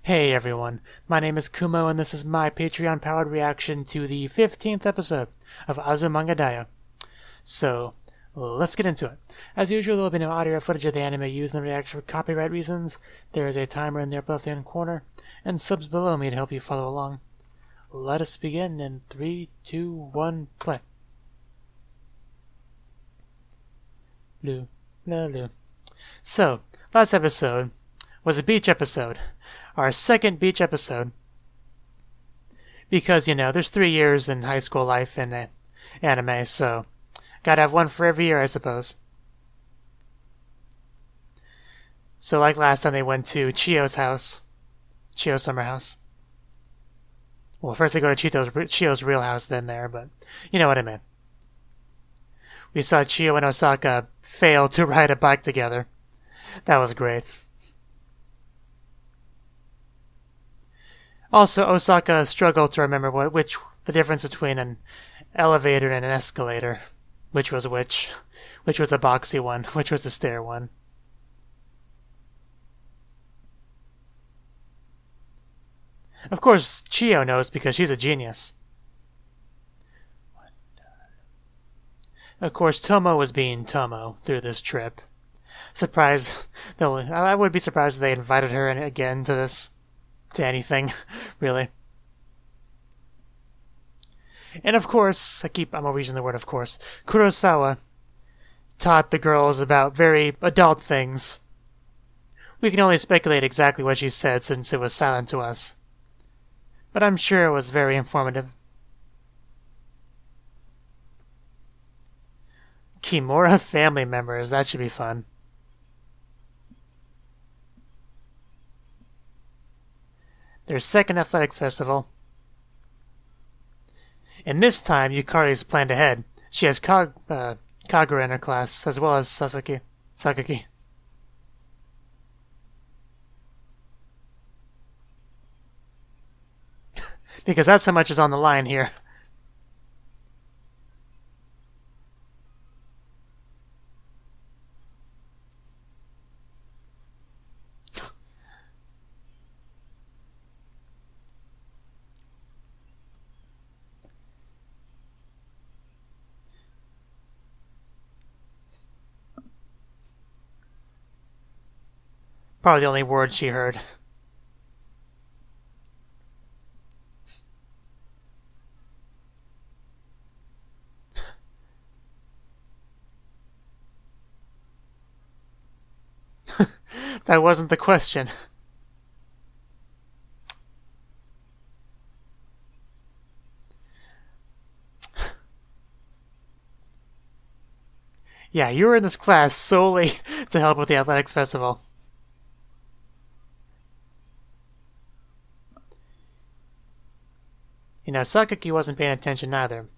Hey everyone, my name is Kumo and this is my Patreon-powered reaction to the 15th episode of Azumanga Daioh. So, let's get into it. As usual, there will be no audio or footage of the anime used in the reaction for copyright reasons. There is a timer in the upper left-hand corner, and subs below me to help you follow along. Let us begin in 3, 2, 1, play. Blue, la, blue. So, last episode was a beach episode. Our second beach episode. Because, there's 3 years in high school life in anime, so gotta have one for every year, I suppose. So like last time, they went to Chio's house. Chio's summer house. Well, first they go to Chio's real house, then there, but you know what I mean. We saw Chio and Osaka fail to ride a bike together. That was great. Also, Osaka struggled to remember the difference between an elevator and an escalator. Which was which? Which was a boxy one? Which was the stair one? Of course, Chio knows because she's a genius. Of course, Tomo was being Tomo through this trip. I would be surprised if they invited her in again to this. To anything, really. And of course, I'm always using the word of course, Kurosawa taught the girls about very adult things. We can only speculate exactly what she said since it was silent to us. But I'm sure it was very informative. Kimura family members, that should be fun. Their second athletics festival. And this time, Yukari's planned ahead. She has Kagura in her class, as well as Sakaki. Because that's how much is on the line here. Probably the only word she heard. That wasn't the question. Yeah, you were in this class solely to help with the athletics festival. Sakaki wasn't paying attention either.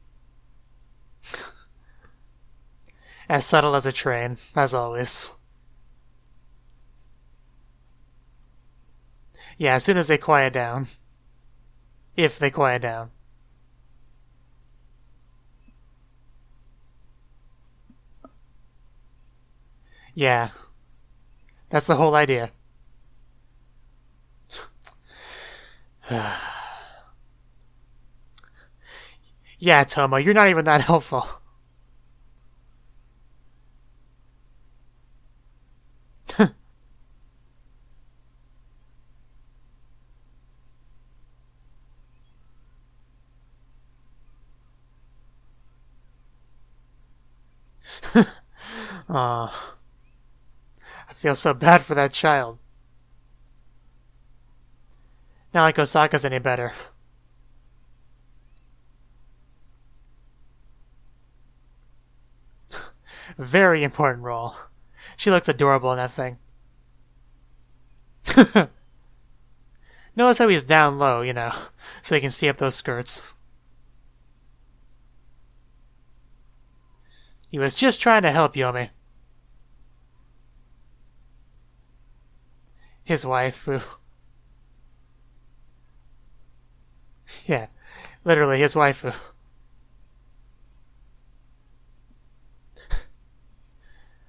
As subtle as a train, as always. Yeah, as soon as they quiet down. If they quiet down. Yeah. That's the whole idea. Yeah, Tomo, you're not even that helpful. Aw. I feel so bad for that child. Not like Osaka's any better. Very important role. She looks adorable in that thing. Notice how he's down low, so he can see up those skirts. He was just trying to help Yomi. His waifu. Yeah, literally his waifu.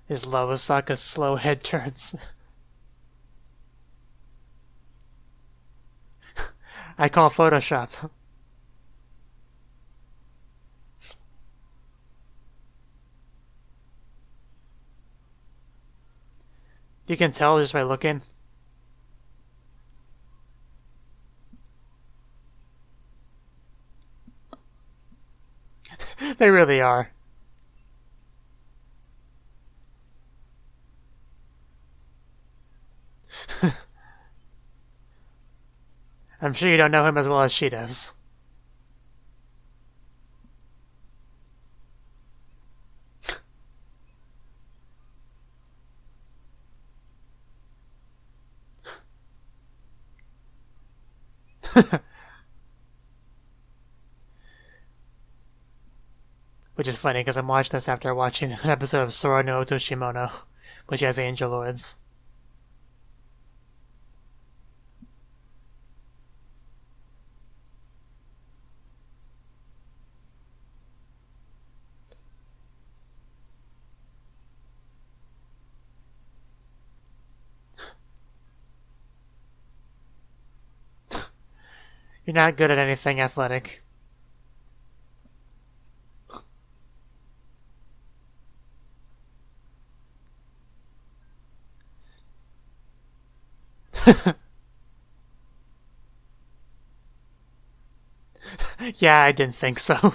His love Osaka's slow head turns. I call Photoshop. You can tell just by looking. They really are. I'm sure you don't know him as well as she does. Which is funny because I'm watching this after watching an episode of Sora no Otoshimono, which has Angel Lords. You're not good at anything athletic. Yeah, I didn't think so.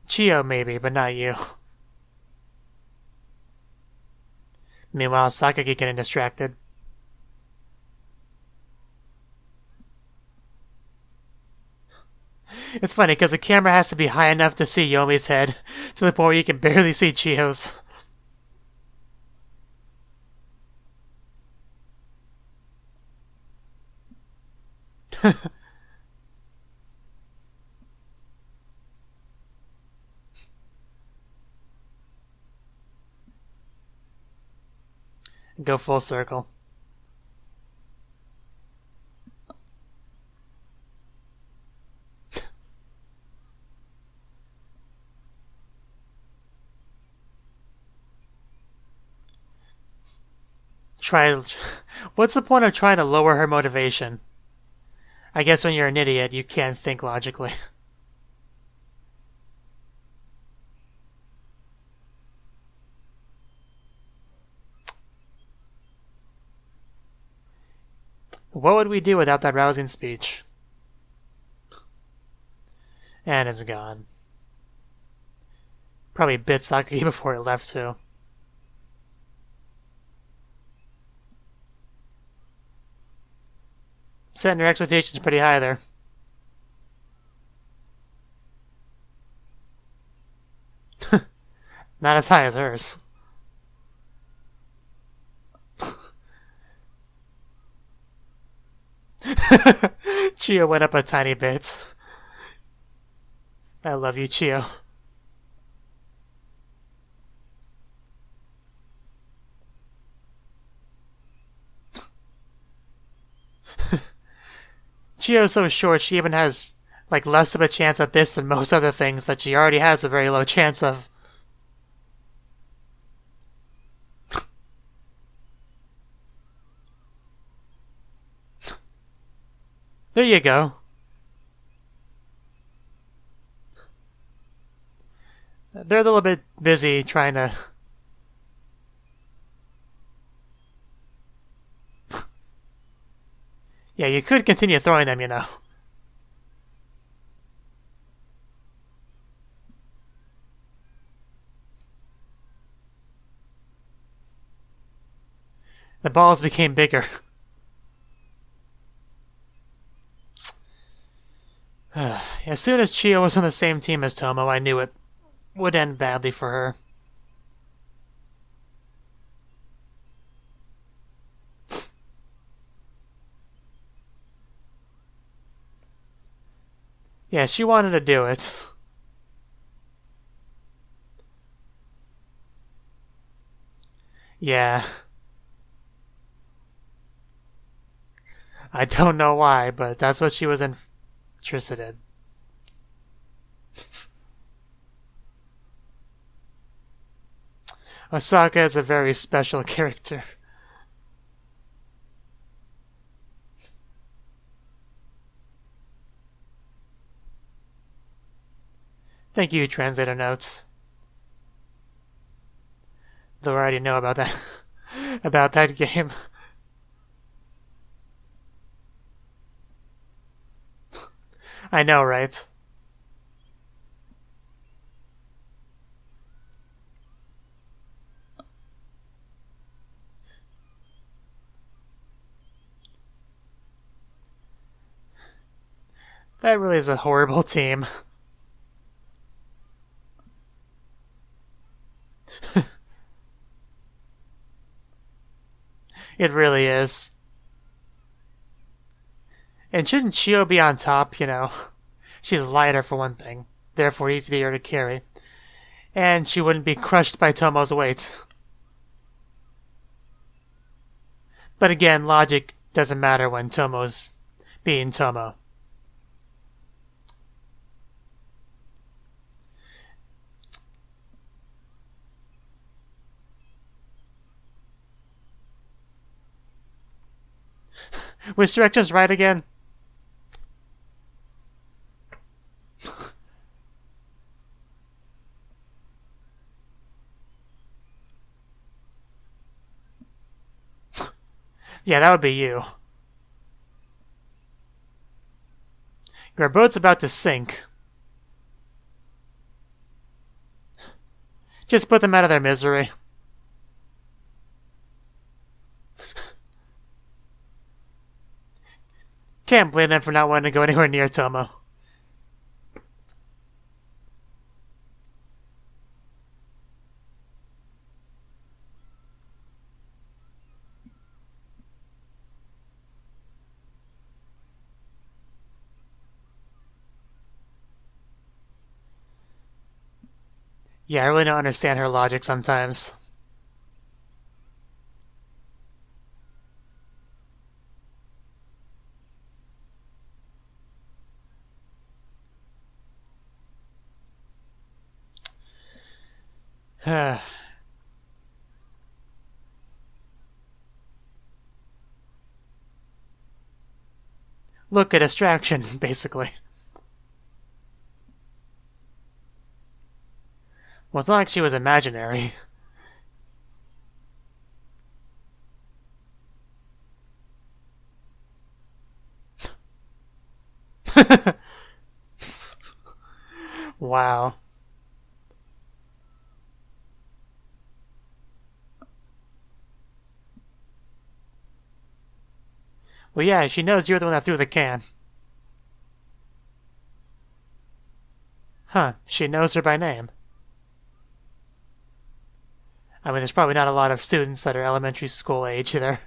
Chio maybe, but not you. Meanwhile, Sakagi getting distracted. It's funny because the camera has to be high enough to see Yomi's head to the point where you can barely see Chio's. Go full circle. What's the point of trying to lower her motivation? I guess when you're an idiot, you can't think logically. What would we do without that rousing speech? And it's gone. Probably bit Sakagi before it left, too. Setting her expectations pretty high there. Not as high as hers. Chio went up a tiny bit. I love you, Chio. Chio's so short, she even has like less of a chance at this than most other things that she already has a very low chance of. There you go. They're a little bit busy trying to... Yeah, you could continue throwing them, you know. The balls became bigger. As soon as Chio was on the same team as Tomo, I knew it would end badly for her. Yeah, she wanted to do it. Yeah. I don't know why, but that's what she was interested in. Osaka is a very special character. Thank you, translator notes. Though I already know about that about that game. I know, right? That really is a horrible team. It really is. And shouldn't Chio be on top, you know? She's lighter for one thing, therefore easier to carry. And she wouldn't be crushed by Tomo's weight. But again, logic doesn't matter when Tomo's being Tomo. Which direction's right again? Yeah, that would be you. Your boat's about to sink. Just put them out of their misery. Can't blame them for not wanting to go anywhere near Tomo. Yeah, I really don't understand her logic sometimes. Look, a distraction, basically. Well, it's not like she was imaginary. Wow. Well, yeah, she knows you're the one that threw the can. Huh, she knows her by name. I mean, there's probably not a lot of students that are elementary school age there.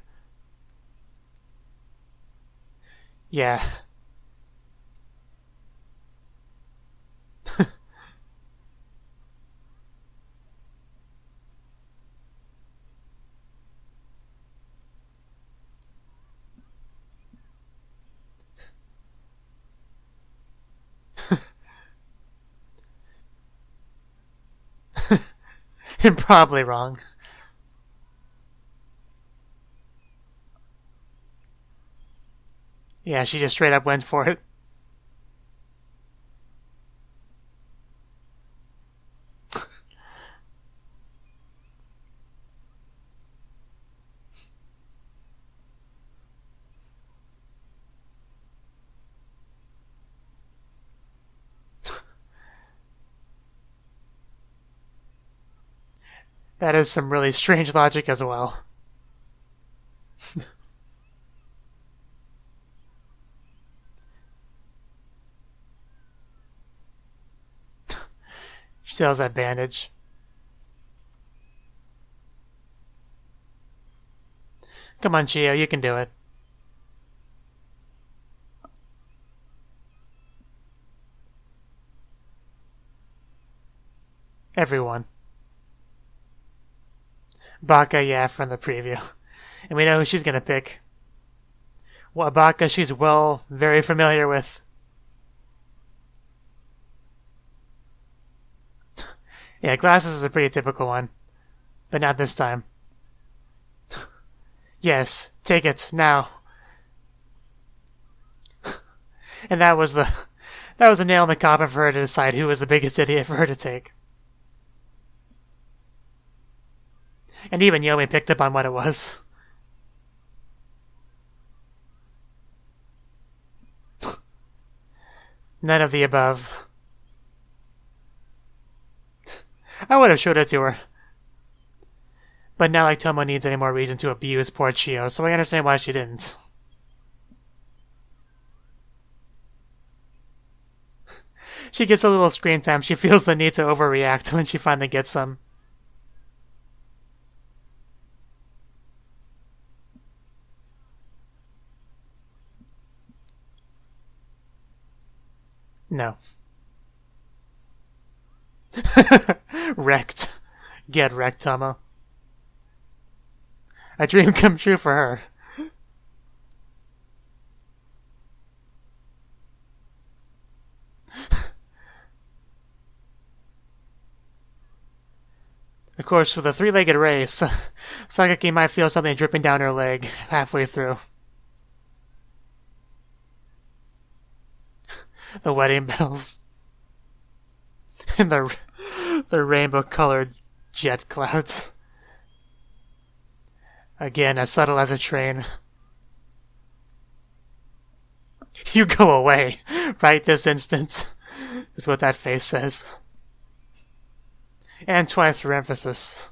Yeah. I'm probably wrong. Yeah, she just straight up went for it. That is some really strange logic as well. She still has that bandage. Come on, Chio, you can do it. Everyone. Baka, yeah, from the preview. And we know who she's gonna pick. Well, Baka, she's very familiar with. Yeah, glasses is a pretty typical one. But not this time. Yes, take it, now. And that was That was a nail in the coffin for her to decide who was the biggest idiot for her to take. And even Yomi picked up on what it was. None of the above. I would have showed it to her. But not like Tomo needs any more reason to abuse poor Chio, so I understand why she didn't. She gets a little screen time. She feels the need to overreact when she finally gets some. No. Wrecked. Get wrecked, Tomo. A dream come true for her. Of course, with a three-legged race, Sakaki might feel something dripping down her leg halfway through. The wedding bells. And the rainbow-colored jet clouds. Again, as subtle as a train. You go away, right this instant, is what that face says. And twice for emphasis.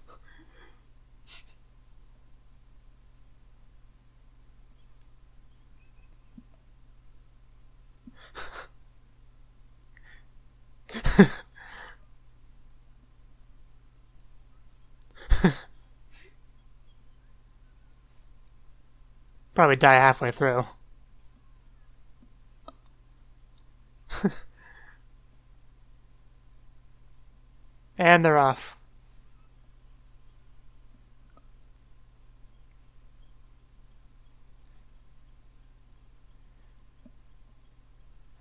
Probably die halfway through. And they're off.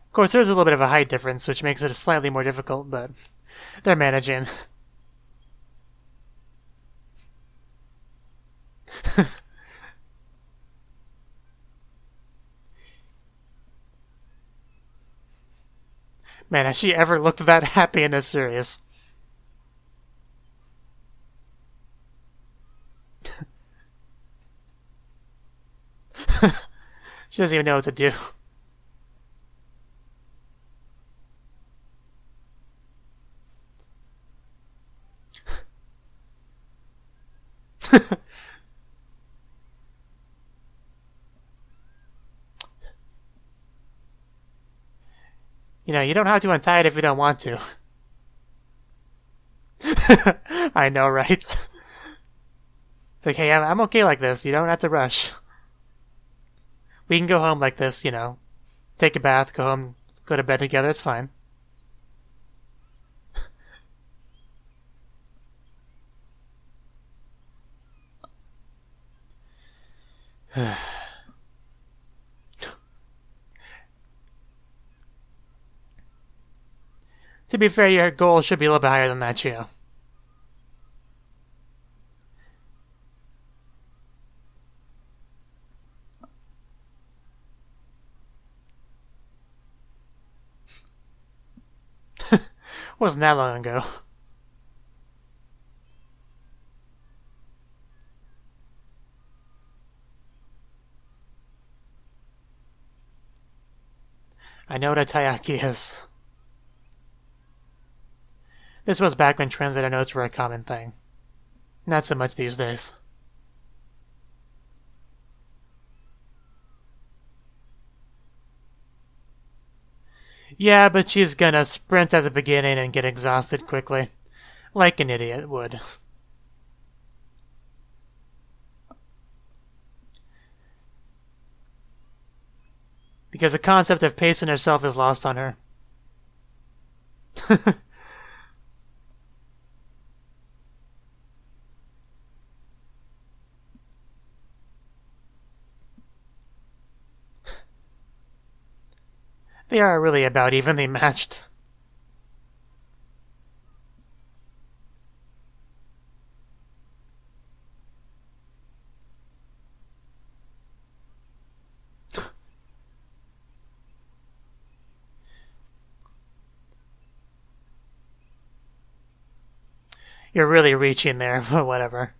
Of course, there's a little bit of a height difference, which makes it slightly more difficult, but they're managing. Man, has she ever looked that happy in this series? She doesn't even know what to do. You know, you don't have to untie it if you don't want to. I know, right? It's like, hey, I'm okay like this. You don't have to rush. We can go home like this, you know. Take a bath, go home, go to bed together, it's fine. To be fair, your goal should be a little bit higher than that, Chio. Wasn't that long ago. I know what a taiyaki is. This was back when translator notes were a common thing. Not so much these days. Yeah, but she's gonna sprint at the beginning and get exhausted quickly. Like an idiot would. Because the concept of pacing herself is lost on her. They are really about evenly matched. You're really reaching there, but whatever.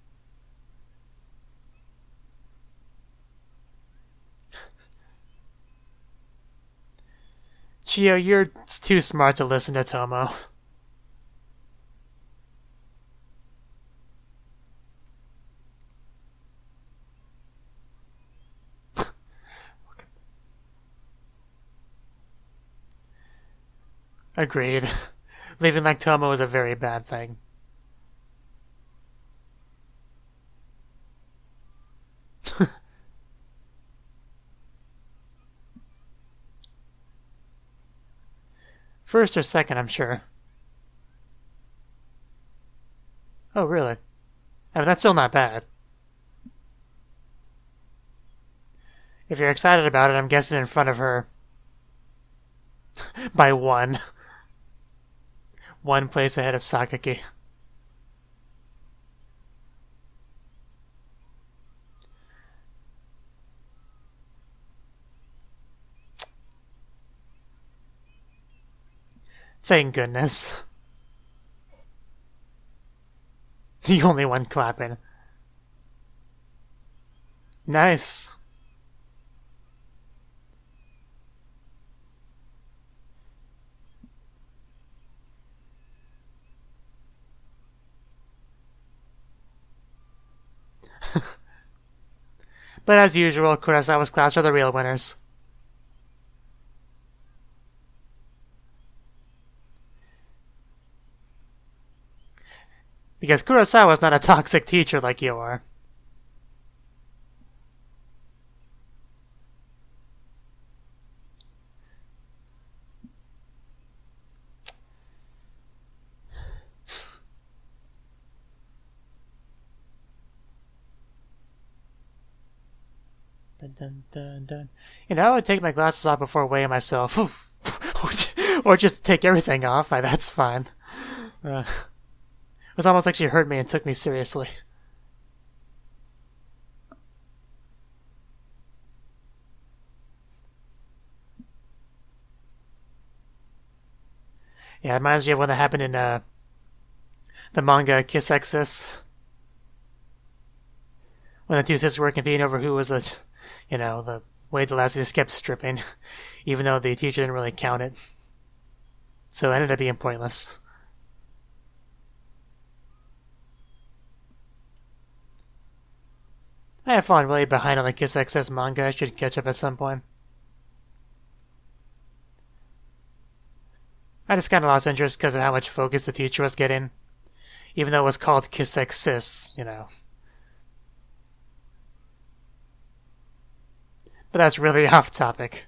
Chio, you're too smart to listen to Tomo. Agreed. Leaving like Tomo is a very bad thing. First or second, I'm sure. Oh, really? I mean, that's still not bad. If you're excited about it, I'm guessing in front of her. By one. One place ahead of Sakaki. Thank goodness. The only one clapping. Nice. But as usual, Kurosawa's class are the real winners. Because Kurosawa's not a toxic teacher like you are. Dun, dun, dun, dun. You know, I would take my glasses off before weighing myself. Or just take everything off. That's fine. It was almost like she heard me and took me seriously. Yeah, it reminds me of when that happened in the manga Kiss Exis. When the two sisters were competing over who was the way the last just kept stripping, even though the teacher didn't really count it. So it ended up being pointless. I have fallen really behind on the Kiss XS manga. I should catch up at some point. I just kind of lost interest because of how much focus the teacher was getting. Even though it was called Kiss XS, But that's really off topic.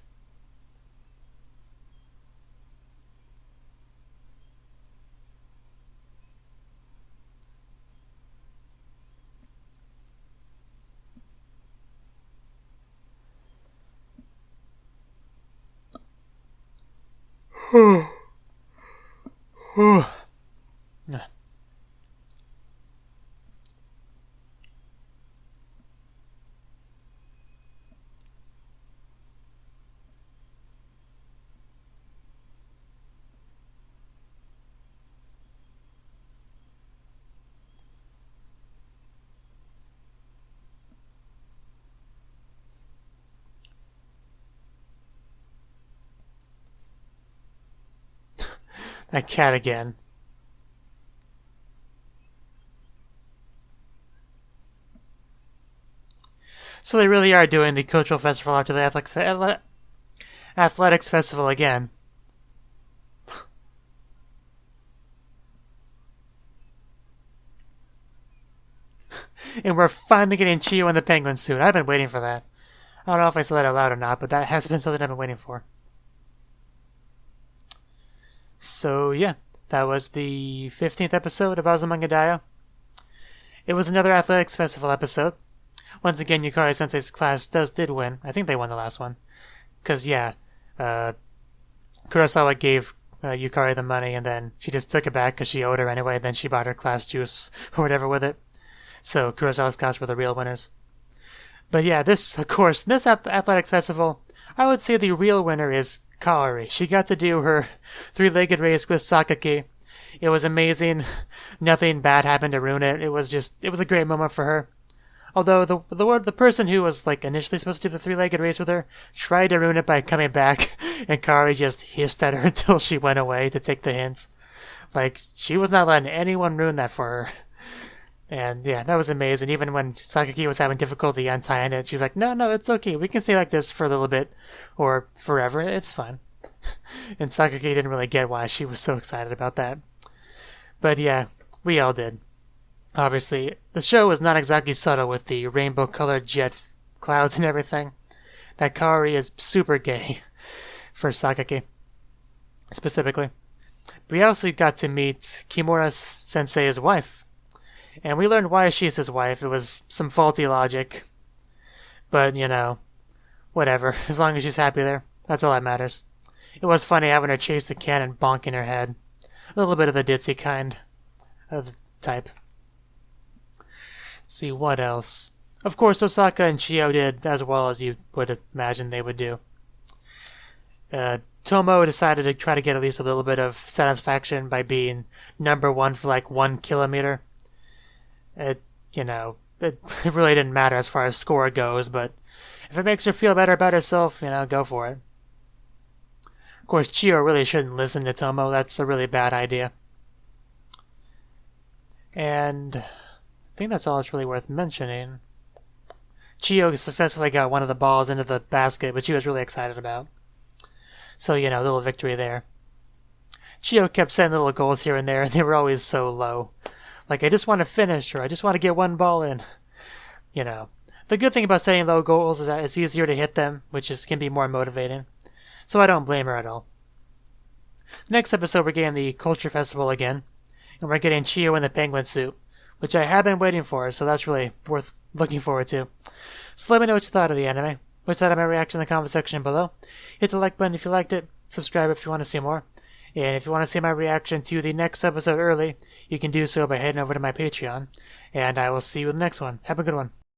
That cat again. So they really are doing the cultural festival after the athletics festival again. And we're finally getting Chio in the penguin suit. I've been waiting for that. I don't know if I said that out loud or not, but that has been something I've been waiting for. So yeah, that was the 15th episode of Azumanga Daioh. It was another athletics festival episode. Once again, Yukari Sensei's class did win. I think they won the last one. Because, yeah, Kurosawa gave Yukari the money, and then she just took it back because she owed her anyway, and then she bought her class juice or whatever with it. So Kurosawa's class were the real winners. But yeah, this athletics festival, I would say the real winner is Kaori. She got to do her three-legged race with Sakaki It was amazing. Nothing bad happened to ruin it. It was a great moment for her. Although the person who was like initially supposed to do the three-legged race with her tried to ruin it by coming back, and Kaori just hissed at her until she went away to take the hints. Like, she was not letting anyone ruin that for her. And yeah, that was amazing. Even when Sakaki was having difficulty untying it, she's like, no, it's okay. We can stay like this for a little bit or forever. It's fine. And Sakaki didn't really get why she was so excited about that. But yeah, we all did. Obviously, the show was not exactly subtle with the rainbow-colored jet clouds and everything. That Kaori is super gay for Sakaki, specifically. We also got to meet Kimura Sensei's wife, and we learned why she's his wife. It was some faulty logic, but, you know, whatever. As long as she's happy there, that's all that matters. It was funny having her chase the cannon bonking her head. A little bit of the ditzy kind of type. See, what else? Of course, Osaka and Chio did as well as you would imagine they would do. Tomo decided to try to get at least a little bit of satisfaction by being number one for like 1 kilometer. It really didn't matter as far as score goes, but if it makes her feel better about herself, go for it. Of course, Chio really shouldn't listen to Tomo. That's a really bad idea. And I think that's all that's really worth mentioning. Chio successfully got one of the balls into the basket, which she was really excited about. So, a little victory there. Chio kept setting little goals here and there, and they were always so low. Like, I just want to finish, or I just want to get one ball in. The good thing about setting low goals is that it's easier to hit them, which can be more motivating. So I don't blame her at all. Next episode, we're getting the Culture Festival again, and we're getting Chio in the penguin suit, which I have been waiting for, so that's really worth looking forward to. So let me know what you thought of the anime. What's that on my reaction in the comment section below. Hit the like button if you liked it. Subscribe if you want to see more. And if you want to see my reaction to the next episode early, you can do so by heading over to my Patreon. And I will see you in the next one. Have a good one.